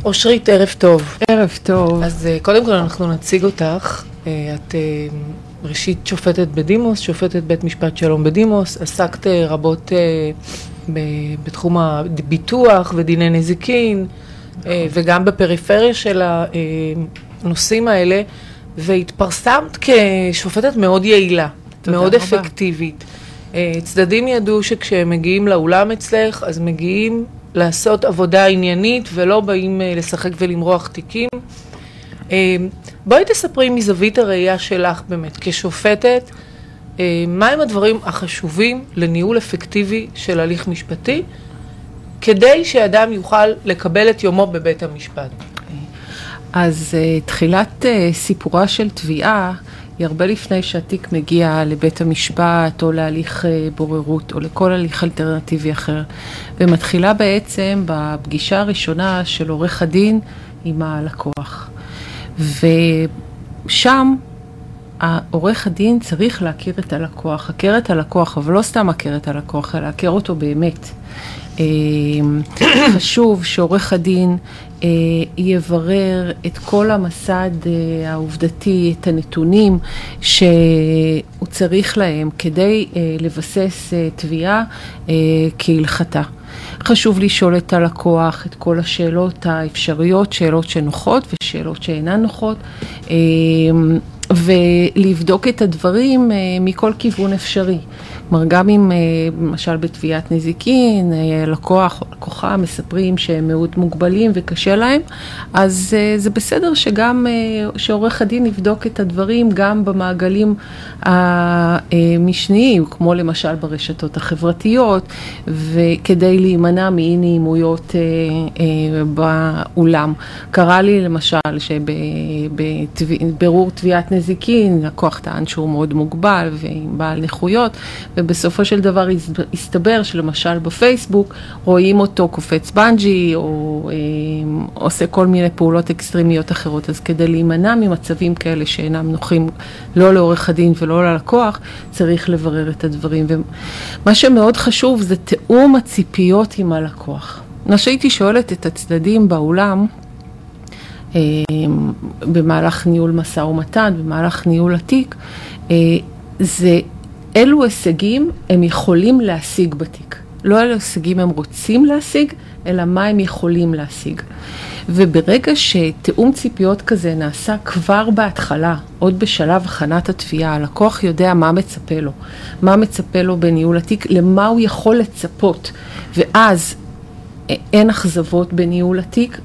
אושרית, ערב טוב. ערב טוב. אז קודם כל אנחנו נציג אותך. את ראשית שופטת בדימוס, שופטת בית משפט שלום בדימוס, עסקת רבות בתחום הביטוח ודיני נזיקין, וגם בפריפריה של הנושאים האלה, והתפרסמת כשופטת מאוד יעילה, מאוד אפקטיבית. צדדים ידעו שכשהם מגיעים לאולם אצלך, אז מגיעים לעשות עבודה עניינית ולא באים לשחק ולמרוח תיקים. בואי תספרי מזווית הראייה שלך באמת כשופטת, מהם הדברים החשובים לניהול אפקטיבי של הליך משפטי, כדי שאדם יוכל לקבל את יומו בבית המשפט. אז תחילת סיפורה של תביעה היא הרבה לפני שהתיק מגיע לבית המשפט או להליך בוררות או לכל הליך אלטרנטיבי אחר, ומתחילה בעצם בפגישה הראשונה של עורך הדין עם הלקוח. ושם העורך הדין צריך להכיר את הלקוח, הכיר את הלקוח, אבל לא סתם הכיר את הלקוח, אלא הכיר אותו באמת. חשוב שעורך הדין יברר את כל המסד העובדתי, את הנתונים שהוא צריך להם כדי לבסס תביעה כהלכתה. חשוב לשאול את הלקוח את כל השאלות האפשריות, שאלות שנוחות ושאלות שאינן נוחות, ולבדוק את הדברים מכל כיוון אפשרי. כלומר, גם אם למשל בתביעת נזיקין, לקוח או לקוחה מספרים שהם מאוד מוגבלים וקשה להם, אז זה בסדר שגם שעורך הדין יבדוק את הדברים גם במעגלים המשניים, כמו למשל ברשתות החברתיות, וכדי להימנע מאי נעימויות באולם. קרה לי למשל שבבירור תביעת נזיקין, לקוח טען שהוא מאוד מוגבל ועם בעל נכויות, ובסופו של דבר הסתבר שלמשל בפייסבוק רואים אותו קופץ בנג'י או עושה כל מיני פעולות אקסטרימיות אחרות. אז כדי להימנע ממצבים כאלה שאינם נוחים לא לעורך הדין ולא ללקוח, צריך לברר את הדברים. ומה שמאוד חשוב זה תאום הציפיות עם הלקוח. מה שהייתי שואלת את הצדדים באולם, במהלך ניהול משא ומתן, במהלך ניהול התיק, זה אילו הישגים הם יכולים להשיג בתיק. לא אילו הישגים הם רוצים להשיג, אלא מה הם יכולים להשיג. וברגע שתאום ציפיות כזה נעשה כבר בהתחלה, עוד בשלב הכנת התביעה, הלקוח יודע מה מצפה לו. מה מצפה לו בניהול התיק, למה הוא יכול לצפות. ואז אין אכזבות בניהול התיק,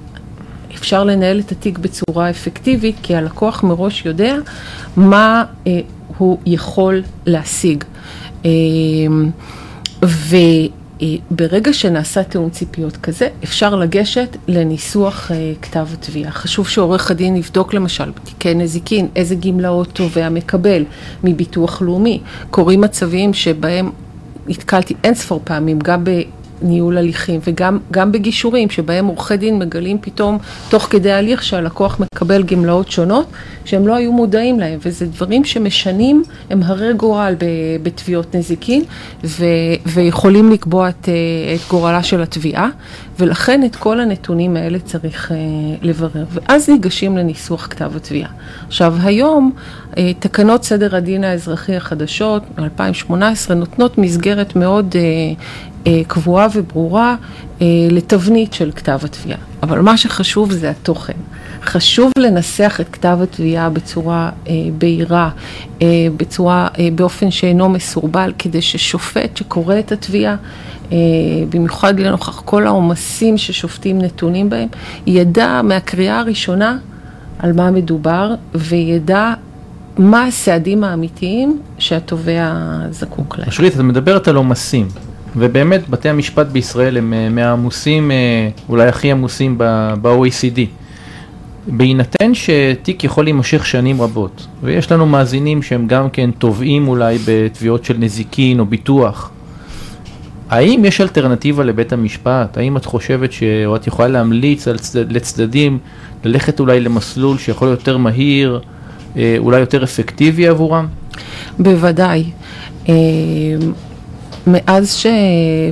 אפשר לנהל את התיק בצורה אפקטיבית, כי הלקוח מראש יודע מה הוא יכול להשיג. וברגע שנעשה תאום ציפיות כזה, אפשר לגשת לניסוח כתב התביעה. חשוב שעורך הדין יבדוק למשל בתיקי נזיקין, איזה גמלאות תובע מקבל מביטוח לאומי. קוראים מצבים שבהם התקלתי אין ספור פעמים, גם ניהול הליכים וגם בגישורים שבהם עורכי דין מגלים פתאום תוך כדי הליך שהלקוח מקבל גמלאות שונות שהם לא היו מודעים להם, וזה דברים שמשנים, הם הרי גורל בתביעות נזיקין ויכולים לקבוע את גורלה של התביעה, ולכן את כל הנתונים האלה צריך לברר, ואז ניגשים לניסוח כתב התביעה. עכשיו היום תקנות סדר הדין האזרחי החדשות 2018 נותנות מסגרת מאוד קבועה וברורה לתבנית של כתב התביעה. אבל מה שחשוב זה התוכן. חשוב לנסח את כתב התביעה בצורה בהירה, באופן שאינו מסורבל, כדי ששופט שקורא את התביעה, במיוחד לנוכח כל העומסים ששופטים נתונים בהם, ידע מהקריאה הראשונה על מה מדובר, וידע מה הסעדים האמיתיים שהתובע זקוק להם. אושרית, את מדברת על עומסים. ובאמת בתי המשפט בישראל הם מהעמוסים, אולי הכי עמוסים ב-OECD. בהינתן שתיק יכול להימשך שנים רבות, ויש לנו מאזינים שהם גם כן תובעים אולי בתביעות של נזיקין או ביטוח, האם יש אלטרנטיבה לבית המשפט? האם את חושבת או את יכולה להמליץ לצדדים ללכת אולי למסלול שיכול יותר מהיר, אולי יותר אפקטיבי עבורם? בוודאי. מאז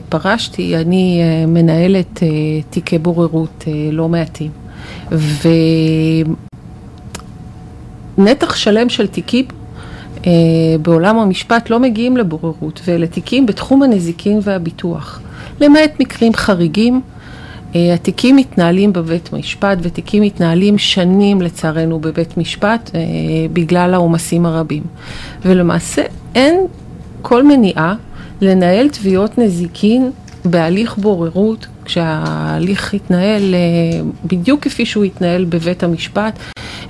שפרשתי, אני מנהלת תיקי בוררות לא מעטים. ונתח שלם של תיקים בעולם המשפט לא מגיעים לבוררות, ואלה תיקים בתחום הנזיקין והביטוח. למעט מקרים חריגים, התיקים מתנהלים בבית משפט, ותיקים מתנהלים שנים לצערנו בבית משפט, בגלל העומסים הרבים. ולמעשה אין כל מניעה לנהל תביעות נזיקין בהליך בוררות, כשההליך יתנהל בדיוק כפי שהוא יתנהל בבית המשפט,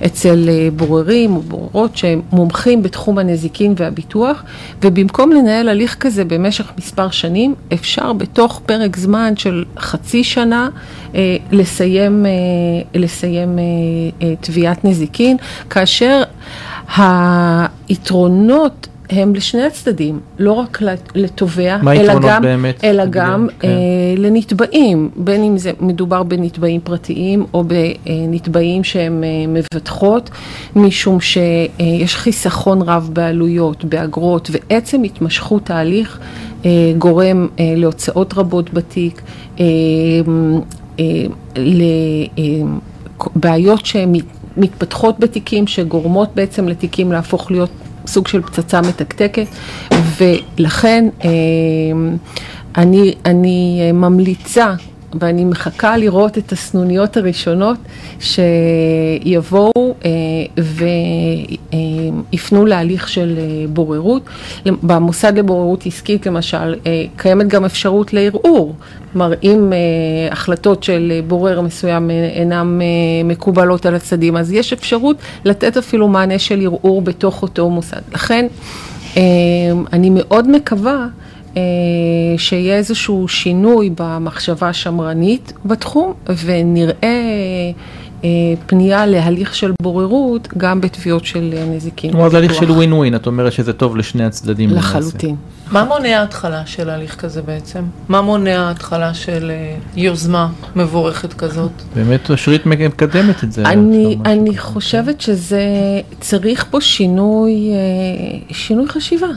אצל בוררים או בוררות שהם מומחים בתחום הנזיקין והביטוח, ובמקום לנהל הליך כזה במשך מספר שנים, אפשר בתוך פרק זמן של חצי שנה לסיים תביעת נזיקין, כאשר היתרונות הם לשני הצדדים, לא רק לתובע, אלא גם לנתבעים, בין אם זה מדובר בנתבעים פרטיים או בנתבעים שהם מבטחות, משום שיש חיסכון רב בעלויות, באגרות, ועצם התמשכות ההליך גורם להוצאות רבות בתיק, לבעיות שמתפתחות בתיקים, שגורמות בעצם לתיקים להפוך להיות סוג של פצצה מתקתקת, ולכן אני ממליצה ואני מחכה לראות את הסנוניות הראשונות שיבואו ויפנו להליך של בוררות. במוסד לבוררות עסקית למשל קיימת גם אפשרות לערעור, כלומר אם החלטות של בורר מסוים אינם מקובלות על הצדדים, אז יש אפשרות לתת אפילו מענה של ערעור בתוך אותו מוסד. לכן אני מאוד מקווה שיהיה איזשהו שינוי במחשבה השמרנית בתחום, ונראה פנייה להליך של בוררות גם בתביעות של נזיקין. זאת אומרת, זה הליך של ווין ווין, את אומרת שזה טוב לשני הצדדים. לחלוטין. מה מונע ההתחלה של הליך כזה בעצם? מה מונע ההתחלה של יוזמה מבורכת כזאת? באמת אשרית מקדמת את זה. אני חושבת שזה צריך פה שינוי חשיבה.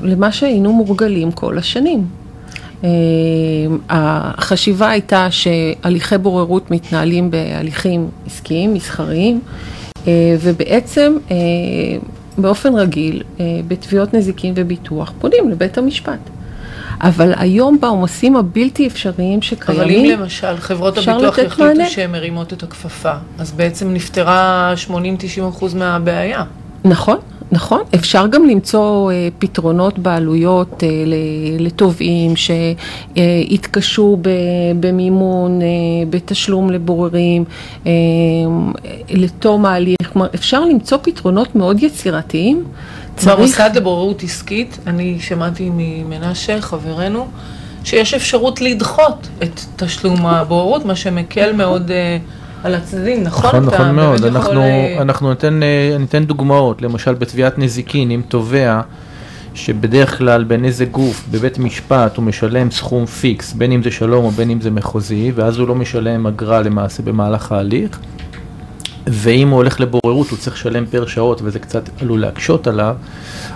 למה שהיינו מורגלים כל השנים. החשיבה הייתה שהליכי בוררות מתנהלים בהליכים עסקיים, מסחריים, ובעצם באופן רגיל, בתביעות נזיקין וביטוח, פונים לבית המשפט. אבל היום בעומסים הבלתי אפשריים שקיימים, אבל אם למשל חברות הביטוח יחליטו שהן מרימות את הכפפה, אז בעצם נפתרה 80-90% מהבעיה. נכון. נכון, אפשר גם למצוא פתרונות בעלויות לתובעים שהתקשו במימון, בתשלום לבוררים, לתום ההליך, כלומר אפשר למצוא פתרונות מאוד יצירתיים. במוסד לבוררות עסקית, אני שמעתי ממנשה, חברנו, שיש אפשרות לדחות את תשלום הבוררות, מה שמקל מאוד על הצדדים, נכון? נכון מאוד, אנחנו ניתן דוגמאות, למשל בתביעת נזיקין, אם תובע שבדרך כלל בנזק גוף, בבית משפט, הוא משלם סכום פיקס, בין אם זה שלום או בין אם זה מחוזי, ואז הוא לא משלם אגרה למעשה במהלך ההליך, ואם הוא הולך לבוררות הוא צריך לשלם פר שעות, וזה קצת עלול להקשות עליו,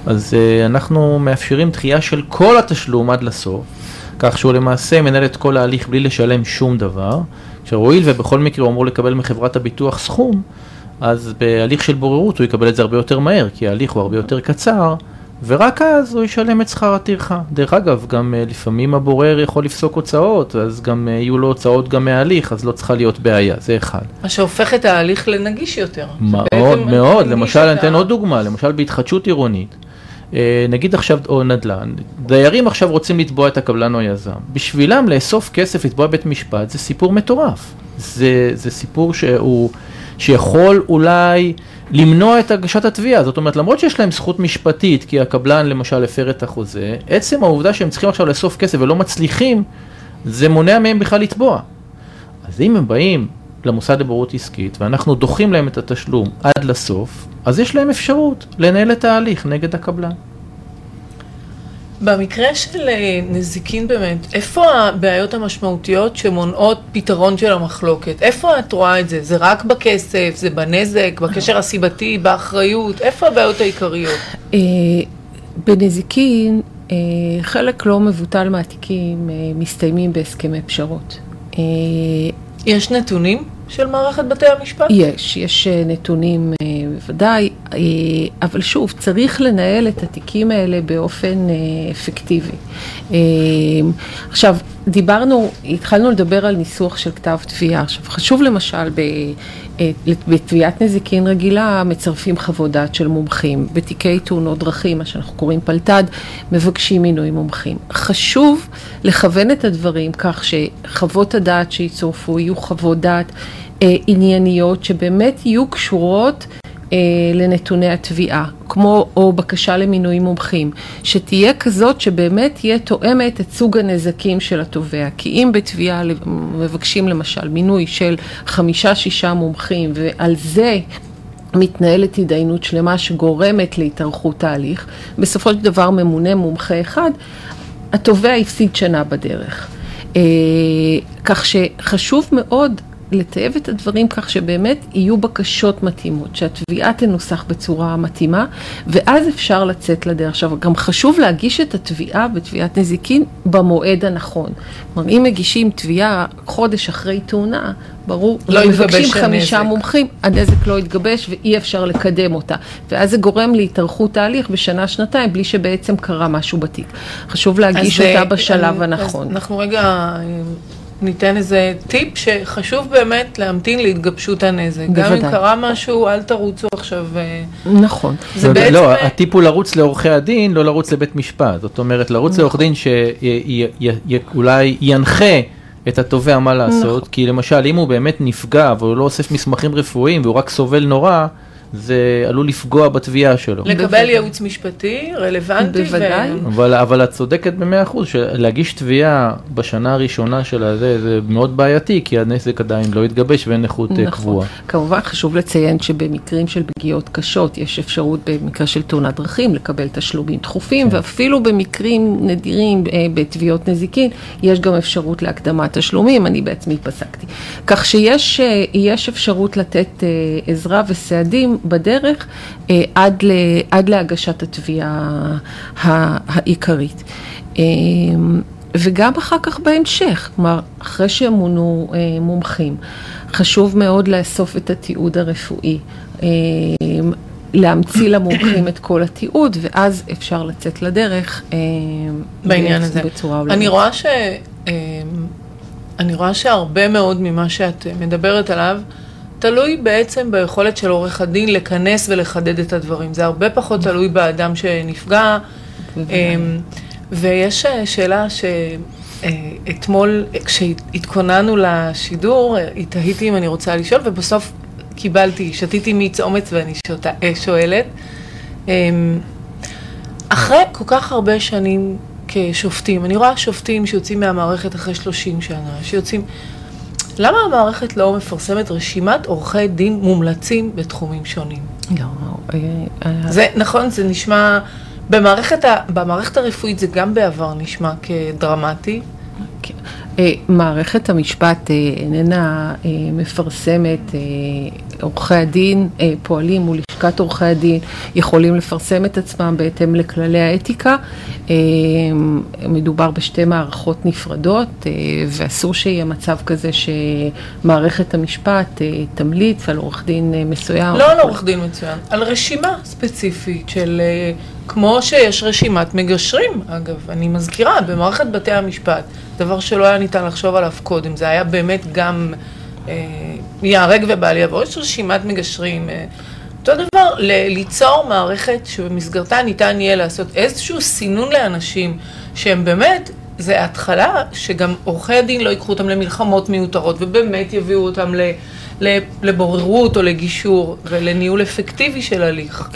אז אנחנו מאפשרים דחייה של כל התשלום עד לסוף, כך שהוא למעשה מנהל את כל ההליך בלי לשלם שום דבר, שהואיל ובכל מקרה הוא אמור לקבל מחברת הביטוח סכום, אז בהליך של בוררות הוא יקבל את זה הרבה יותר מהר, כי ההליך הוא הרבה יותר קצר, ורק אז הוא ישלם את שכר הטרחה. דרך אגב, גם לפעמים הבורר יכול לפסוק הוצאות, אז גם יהיו לו הוצאות גם מההליך, אז לא צריכה להיות בעיה, זה אחד. מה שהופך את ההליך לנגיש יותר. מאוד, מאוד. למשל, אני אתן עוד דוגמה, למשל בהתחדשות עירונית, נגיד עכשיו או נדל"ן, דיירים עכשיו רוצים לתבוע את הקבלן או היזם. בשבילם לאסוף כסף, לתבוע בית משפט, זה סיפור מטורף. זה סיפור שיכול אולי למנוע את הגשת התביעה. זאת אומרת, למרות שיש להם זכות משפטית, כי הקבלן למשל הפר את החוזה, עצם העובדה שהם צריכים עכשיו לאסוף כסף ולא מצליחים, זה מונע מהם בכלל לתבוע. אז אם הם באים למוסד לבוררות עסקית, ואנחנו דוחים להם את התשלום עד לסוף, אז יש להם אפשרות לנהל את ההליך נגד הקבלן. במקרה של נזיקין באמת, איפה הבעיות המשמעותיות שמונעות פתרון של המחלוקת? איפה את רואה את זה? זה רק בכסף, זה בנזק, בקשר הסיבתי, באחריות? איפה הבעיות העיקריות? בנזיקין, חלק לא מבוטל מהתיקים מסתיימים בהסכמי פשרות. יש נתונים של מערכת בתי המשפט? יש נתונים בוודאי, אבל שוב, צריך לנהל את התיקים האלה באופן אפקטיבי. עכשיו, התחלנו לדבר על ניסוח של כתב תביעה. עכשיו, חשוב למשל, בתביעת נזיקין רגילה מצרפים חוות דעת של מומחים. בתיקי תאונות דרכים, מה שאנחנו קוראים פלטד, מבקשים מינוי מומחים. חשוב לכוון את הדברים כך שחוות הדעת שיצורפו יהיו חוות דעת ענייניות שבאמת יהיו קשורות לנתוני התביעה, כמו או בקשה למינוי מומחים, שתהיה כזאת שבאמת יהיה תואמת את סוג הנזקים של התובע. כי אם בתביעה מבקשים למשל מינוי של 5-6 מומחים, ועל זה מתנהלת התדיינות שלמה שגורמת להתארכות תהליך, בסופו של דבר ממונה מומחה אחד, התובע יפסיד שנה בדרך. כך שחשוב מאוד לטייב את הדברים כך שבאמת יהיו בקשות מתאימות, שהתביעה תנוסח בצורה מתאימה, ואז אפשר לצאת לדרך. עכשיו, גם חשוב להגיש את התביעה בתביעת נזיקין במועד הנכון. כלומר, אם מגישים תביעה חודש אחרי תאונה, ברור, לא מבקשים 5 מומחים, הנזק לא יתגבש ואי אפשר לקדם אותה. ואז זה גורם להתארכות תהליך בשנה-שנתיים, בלי שבעצם קרה משהו בתיק. חשוב להגיש אותה בשלב הנכון. אנחנו רגע ניתן איזה טיפ שחשוב באמת להמתין להתגבשות הנזק. גם אם קרה משהו, אל תרוצו עכשיו. נכון. לא, הטיפ הוא לרוץ לעורכי הדין, לא לרוץ לבית משפט. זאת אומרת, לרוץ לעורך דין שאולי ינחה את התובע מה לעשות, כי למשל, אם הוא באמת נפגע והוא לא אוסף מסמכים רפואיים והוא רק סובל נורא, זה עלול לפגוע בתביעה שלו. לקבל ייעוץ משפטי, רלוונטי. בוודאי. אבל את צודקת ב100%, שלהגיש תביעה בשנה הראשונה שלה, זה מאוד בעייתי, כי הנזק עדיין לא יתגבש ואין נכות קבועה. כמובן חשוב לציין שבמקרים של פגיעות קשות, יש אפשרות במקרה של תאונת דרכים, לקבל תשלומים דחופים, ואפילו במקרים נדירים בתביעות נזיקין, יש גם אפשרות להקדמת תשלומים, אני בעצמי פסקתי. כך שיש אפשרות לתת עזרה וסעדים בדרך עד להגשת התביעה העיקרית. וגם אחר כך בהמשך, כלומר, אחרי שמונו מומחים, חשוב מאוד לאסוף את התיעוד הרפואי, להמציא למומחים את כל התיעוד, ואז אפשר לצאת לדרך בעניין הזה. בצורה עולמית. אני רואה שהרבה מאוד ממה שאת מדברת עליו, תלוי בעצם ביכולת של עורך הדין לכנס ולחדד את הדברים. זה הרבה פחות תלוי באדם שנפגע. ויש שאלה שאתמול, כשהתכוננו לשידור, התהיתי אם אני רוצה לשאול, ובסוף שתיתי מיץ אומץ ואני שואלת. אחרי כל כך הרבה שנים כשופטים, אני רואה שופטים שיוצאים מהמערכת אחרי 30 שנה, שיוצאים... למה המערכת לא מפרסמת רשימת עורכי דין מומלצים בתחומים שונים? זה נכון, זה נשמע, במערכת הרפואית זה גם בעבר נשמע כדרמטי. מערכת המשפט איננה מפרסמת, עורכי הדין פועלים מול לשכת עורכי הדין, יכולים לפרסם את עצמם בהתאם לכללי האתיקה. מדובר בשתי מערכות נפרדות, ואסור שיהיה מצב כזה שמערכת המשפט תמליץ על עורך דין מסוים. לא על עורך דין מצוין, על רשימה ספציפית של... כמו שיש רשימת מגשרים, אגב, אני מזכירה, במערכת בתי המשפט, דבר שלא היה ניתן לחשוב עליו קודם, זה היה באמת גם יהרג ובל יעבור, יש רשימת מגשרים, אותו דבר, ליצור מערכת שבמסגרתה ניתן יהיה לעשות איזשהו סינון לאנשים, שהם באמת, זה ההתחלה, שגם עורכי הדין לא ייקחו אותם למלחמות מיותרות, ובאמת יביאו אותם לבוררות או לגישור ולניהול אפקטיבי של הליך.